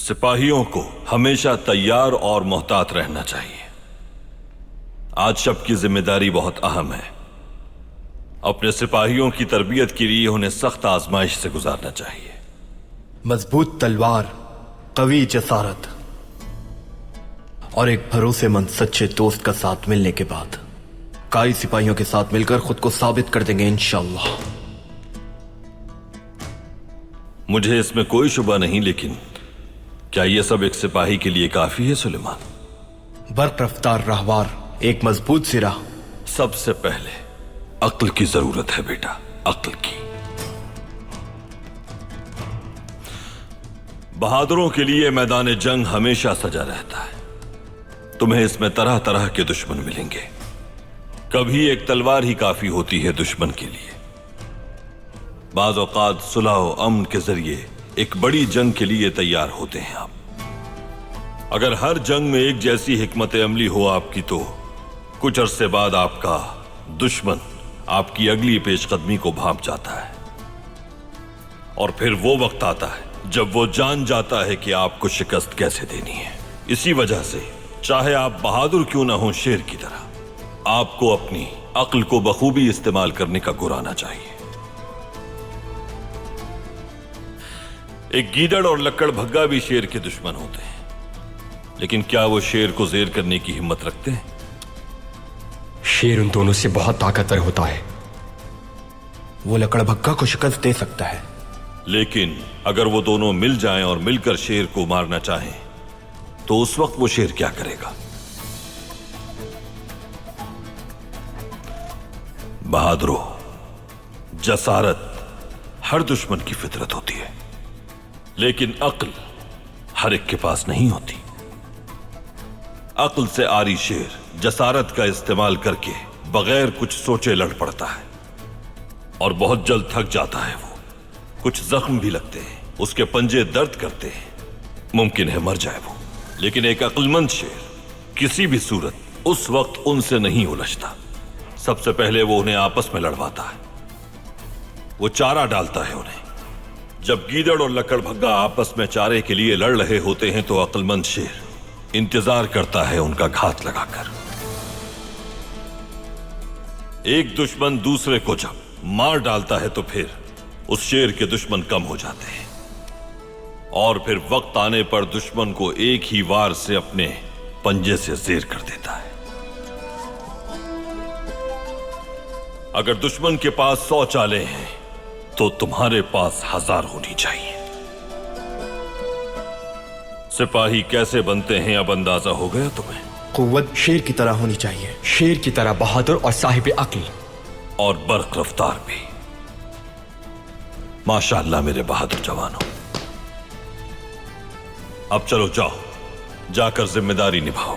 सिपाहियों को हमेशा तैयार और मोहतात रहना चाहिए। आज शब की जिम्मेदारी बहुत अहम है। अपने सिपाहियों की तरबियत के लिए उन्हें सख्त आजमाइश से गुजारना चाहिए। मजबूत तलवार, कवी जसारत और एक भरोसेमंद सच्चे दोस्त का साथ मिलने के बाद कई सिपाहियों के साथ मिलकर खुद को साबित कर देंगे इंशाअल्लाह। मुझे इसमें कोई शुबा नहीं, लेकिन क्या यह सब एक सिपाही के लिए काफी है सुलेमान? बर्क रफ्तार रहवार, एक मजबूत सिरा। सबसे पहले अक्ल की जरूरत है बेटा, अक्ल की। बहादुरों के लिए मैदान जंग हमेशा सजा रहता है। तुम्हें इसमें तरह तरह के दुश्मन मिलेंगे। कभी एक तलवार ही काफी होती है दुश्मन के लिए। बाज़ औक़ात सुलह व अमन के जरिए एक बड़ी जंग के लिए तैयार होते हैं आप। अगर हर जंग में एक जैसी हिकमत अमली हो आपकी, तो कुछ अरसे बाद आपका दुश्मन आपकी अगली पेशकदमी को भांप जाता है। और फिर वो वक्त आता है जब वो जान जाता है कि आपको शिकस्त कैसे देनी है। इसी वजह से चाहे आप बहादुर क्यों ना हो, शेर की तरह आपको अपनी अक्ल को बखूबी इस्तेमाल करने का गुर आना चाहिए। एक गीदड़ और लक्कड़ भग्गा भी शेर के दुश्मन होते हैं, लेकिन क्या वो शेर को जेर करने की हिम्मत रखते हैं? शेर उन दोनों से बहुत ताकतवर होता है। वो लकड़ भक्का को शिकस्त दे सकता है, लेकिन अगर वो दोनों मिल जाएं और मिलकर शेर को मारना चाहें, तो उस वक्त वो शेर क्या करेगा? बहादुरों, जसारत हर दुश्मन की फितरत होती है, लेकिन अक्ल हर एक के पास नहीं होती। अक्ल से आरी शेर जसारत का इस्तेमाल करके बगैर कुछ सोचे लड़ पड़ता है और बहुत जल्द थक जाता है। वो कुछ जख्म भी लगते हैं, उसके पंजे दर्द करते हैं, मुमकिन है मर जाए वो। लेकिन एक अक्लमंद शेर किसी भी सूरत उस वक्त उनसे नहीं उलझता। सबसे पहले वो उन्हें आपस में लड़वाता है, वो चारा डालता है उन्हें। जब गीदड़ और लकड़ भग्गा आपस में चारे के लिए लड़ रहे होते हैं, तो अक्लमंद शेर इंतजार करता है उनका घात लगाकर। एक दुश्मन दूसरे को जब मार डालता है, तो फिर उस शेर के दुश्मन कम हो जाते हैं और फिर वक्त आने पर दुश्मन को एक ही वार से अपने पंजे से जेर कर देता है। अगर दुश्मन के पास 100 चालें हैं, तो तुम्हारे पास 1000 होनी चाहिए। सिपाही कैसे बनते हैं अब अंदाजा हो गया तुम्हें? कुव्वत शेर की तरह होनी चाहिए, शेर की तरह बहादुर और साहिब अक्ल, और बर्क रफ्तार भी। माशाअल्लाह मेरे बहादुर जवानों। अब चलो जाओ, जाकर जिम्मेदारी निभाओ।